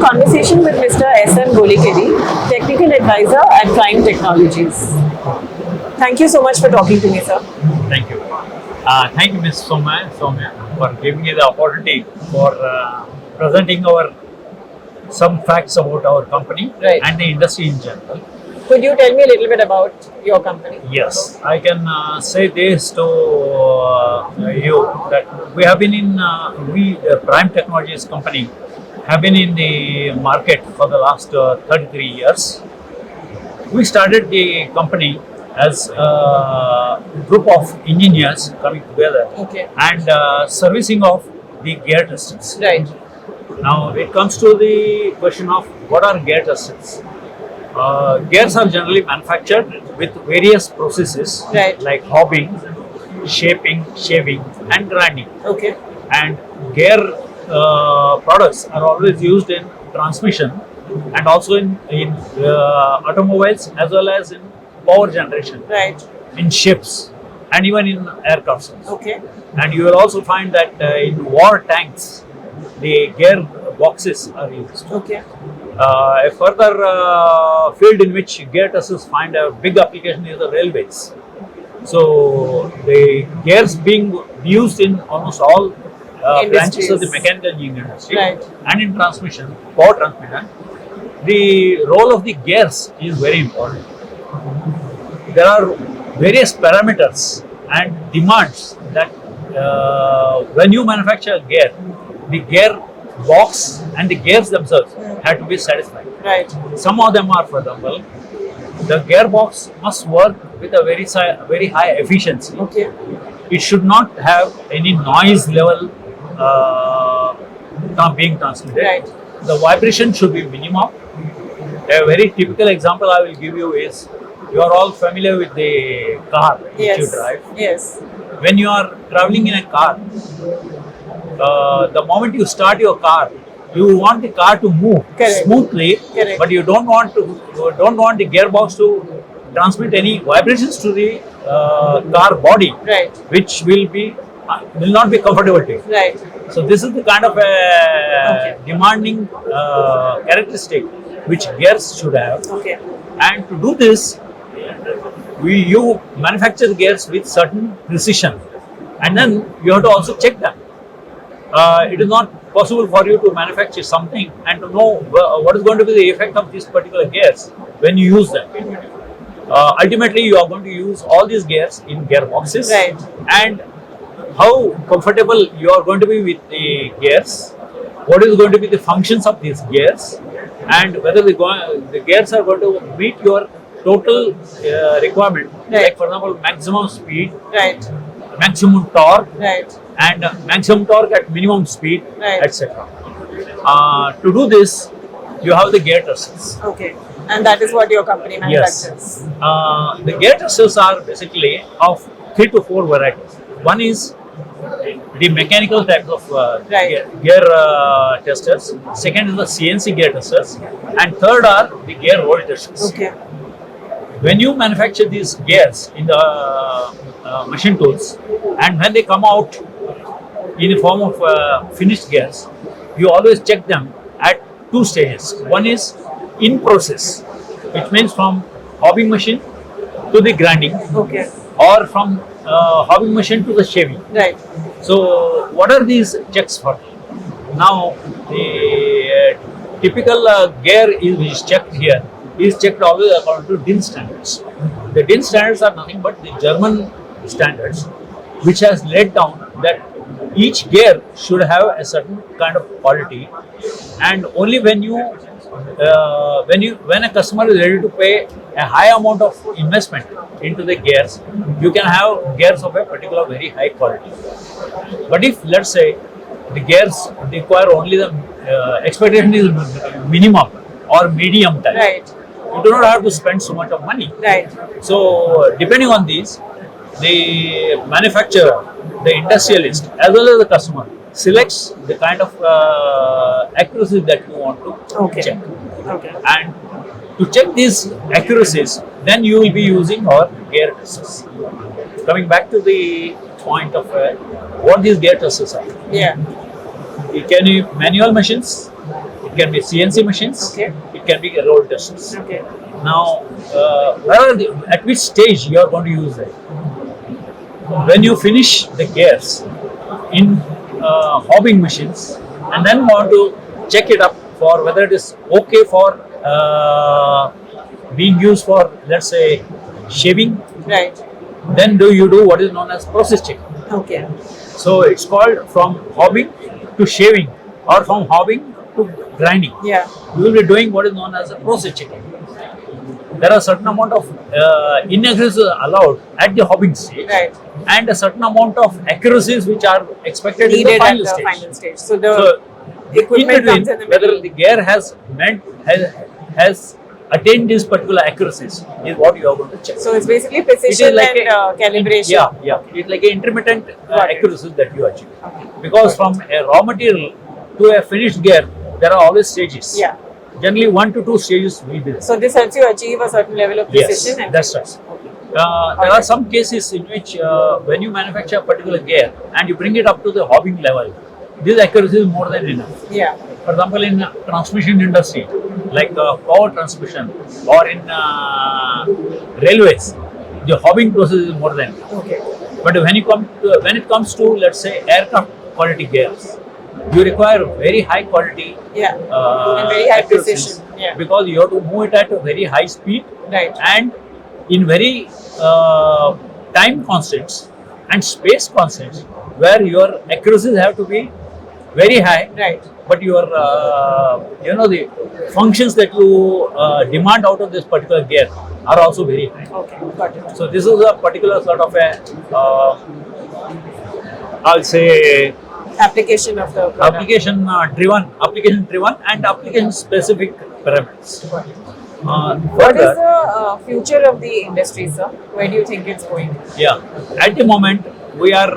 conversation with Mr. Golikeri, Technical Advisor at Prime Technologies. Thank you so much for talking to me, sir. Thank you. Thank you, Ms. Soumya, for giving me the opportunity for presenting some facts about our company Right. and the industry in general. Could you tell me a little bit about your company? Yes, I can say this to you that we have been in Prime Technologies company have been in the market for the last 33 years. We started the company as a group of engineers coming together Okay. and servicing of the gear testers. Right. Now it comes to the question of what are gear testers. Gears are generally manufactured with various processes Right. like hobbing, shaping, shaving, and grinding. Okay. And gear products are always used in transmission and also in automobiles as well as in power generation, Right. in ships, and even in aircrafts. Okay. And you will also find that in war tanks, the gear boxes are used. Okay. A further field in which gear testers find a big application is the railways. So the gears being used in almost all branches of the Industries. mechanical engineering industry, Right. and in transmission, power transmission, the role of the gears is very important. There are various parameters and demands that when you manufacture a gear, the gear box and the gears themselves have to be satisfied. Right. Some of them are, for example, the gearbox must work with a very high efficiency. Okay. It should not have any noise level being transmitted. Right. The vibration should be minimum. A very typical example I will give you is, you are all familiar with the car which you Yes. drive. Yes. When you are traveling in a car, the moment you start your car, you want the car to move Correct. smoothly, Correct. but you don't want the gearbox to transmit any vibrations to the car body, Right. which will not be comfortable to you. Right. So this is the kind of demanding characteristic which gears should have. Okay. And to do this, you manufacture the gears with certain precision, and then you have to also check them. It is not possible for you to manufacture something and to know what is going to be the effect of these particular gears when you use them. Ultimately, you are going to use all these gears in gearboxes, Right. and how comfortable you are going to be with the gears, what is going to be the functions of these gears, and whether the gears are going to meet your total requirement, Right. like for example maximum speed, Right. maximum torque, Right. and maximum torque at minimum speed, Right. etc. To do this, you have the gear testers. Okay. And that is what your company Yes. manufactures. The gear testers are basically of 3 to 4 varieties. One is the mechanical types of Right. gear testers. Second is the CNC gear testers, and third are the gear roll testers. Okay. When you manufacture these gears in the machine tools, and when they come out in the form of finished gears, you always check them at 2 stages. One is in process, which means from hobbing machine to the grinding, Okay. or from hobbing machine to the shaving. Right. So, what are these checks for? Now, the typical gear which is checked here is checked always according to DIN standards. The DIN standards are nothing but the German standards, which has laid down that each gear should have a certain kind of quality, and only when when a customer is ready to pay a high amount of investment into the gears, you can have gears of a particular very high quality. But if, let's say, the gears require only the expectation is minimum or medium type, Right. you do not have to spend so much of money. Right. So, depending on these, the manufacturer, the industrialist, as well as the customer selects the kind of accuracy that you want to Okay. check. Okay. And to check these accuracies, then you will be using our gear testers. Coming back to the point of what these gear testers are. Yeah. It can be manual machines, it It can be CNC machines. Okay. It can be roll testers. Okay. Now, at which stage you are going to use it? When you finish the gears in hobbing machines and then want to check it up for whether it is okay for being used for, let's say, shaving, Right. then you do what is known as process checking. Okay. So it's called from hobbing to shaving or from hobbing to grinding. Yeah. You will be doing what is known as a process checking. There are a certain amount of inaccuracies allowed at the hobbing stage, Right. and a certain amount of accuracies which are expected in the Needed at final the stage. final stage. So the So, equipment in between, comes in the whether middle. the gear has attained these particular accuracies is what you are going to check. So it's basically precision like and calibration. Yeah. It's like an intermittent Got it. accuracies that you achieve. Okay. Because from a raw material to a finished gear, there are always stages. Yeah. Generally, 1 to 2 stages will be there. So this helps you achieve a certain level of precision. Yes, and that's right. There are some cases in which when you manufacture a particular gear and you bring it up to the hobbing level, this accuracy is more than enough. Yeah. For example, in transmission industry, like power transmission or in railways, the hobbing process is more than enough. Okay. But when it comes to, let's say, aircraft quality gears, you require very high quality Yeah. And very high accuracies precision. Yeah. because you have to move it at a very high speed Right. and in very time constants and space constants where your accuracies have to be very high, Right. but your the functions that you demand out of this particular gear are also very high. Okay. Got it. So this is a particular sort of a I'll say Application of the product. application driven and application specific parameters. What is the future of the industry, sir? Where do you think it's going? Yeah, at the moment we are,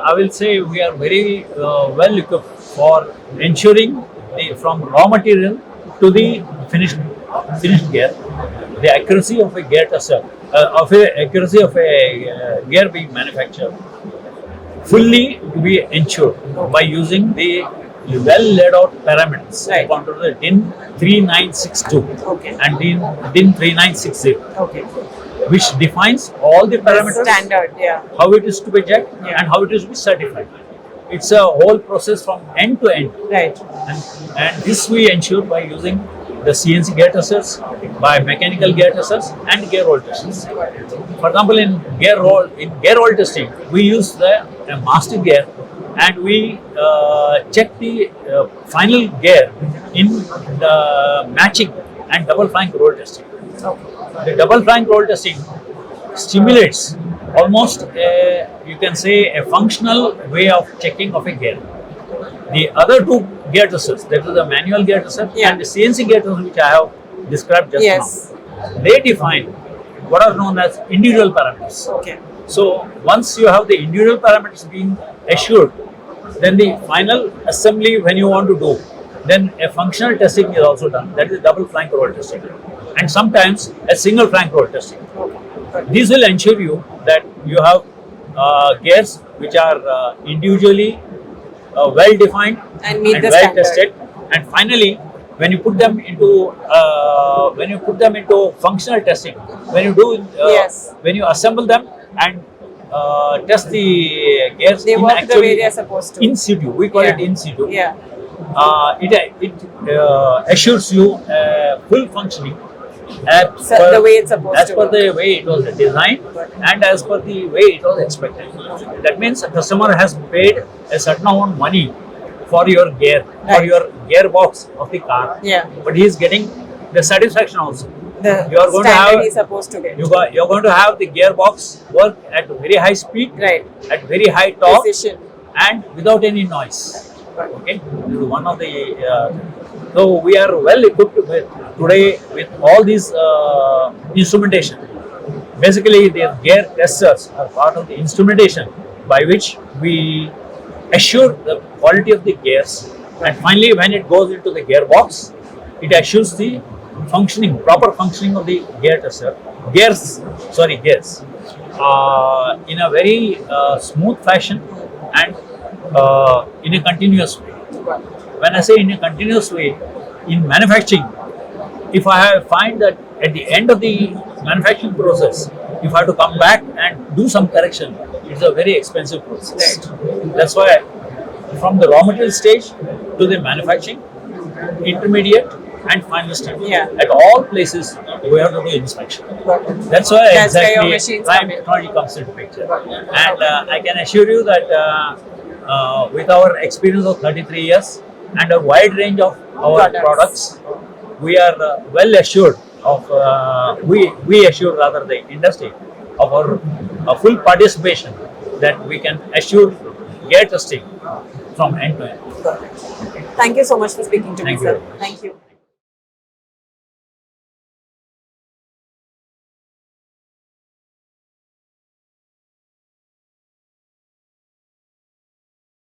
I will say, we are very well equipped for ensuring from raw material to the finished gear, the accuracy of a gear tester, accuracy of a gear being manufactured, fully to be ensured by using the well laid out parameters Right. according to the DIN 3962 Okay. and DIN 3960, Okay. which defines all the parameters, Standard. Yeah. how it is to be checked Yeah. and how it is to be certified. It's a whole process from end to end, Right. and this we ensure by using the CNC gear testers, by mechanical gear testers and gear roll testers. For example, in gear roll testing, we use the master gear and we check the final gear in the matching and double flank roll testing. Okay. The double flank roll testing stimulates almost you can say a functional way of checking of a gear. The other two gear testers, that is the manual gear tester Yeah. and the CNC gear tester which I have described just Yes. now, they define what are known as individual parameters. Okay. So once you have the individual parameters being assured, then the final assembly when you want to do, then a functional testing is also done. That is double flank roll testing, and sometimes a single flank roll testing. Okay. These will ensure you that you have gears which are individually well defined And meet the well standard. tested, and finally when you put them into functional testing, when you do Yes. when you assemble them and test the gears They in work the actually way they are supposed to. in situ, we call it Yeah. in situ. Yeah. It assures you full functioning as So the way it's supposed as to per work. the way it was designed and as per the way it was expected. That means a customer has paid a certain amount of money for your gear, for Right. your gearbox of the car, Yeah. but he is getting the satisfaction also. The You are going to standard have- he's supposed to get. You're going to have the gearbox work at very high speed, Right. at very high torque, Precision. and without any noise. Right. Okay, this is one of the. So we are well equipped today with all these instrumentation. Basically, the gear testers are part of the instrumentation by which we assure the quality of the gears, and finally, when it goes into the gearbox, it assures the proper functioning of the gear tester. Gears, in a very smooth fashion and in a continuous way. when I say in a continuous way, in manufacturing, if find that at the end of the manufacturing process, if I have to come back and do some correction, it's a very expensive process. That's why from the raw material stage to the manufacturing, intermediate and final stage, Yeah. at all places we have to do inspection. That's why That's where your exactly machines prime come in. technology comes into picture. And I can assure you that with our experience of 33 years and a wide range of our products, we are well assured of, we assure rather the industry of our full participation that we can assure gear testing from end to end. Thank you so much for speaking to me, Thank you sir. very much. Thank you.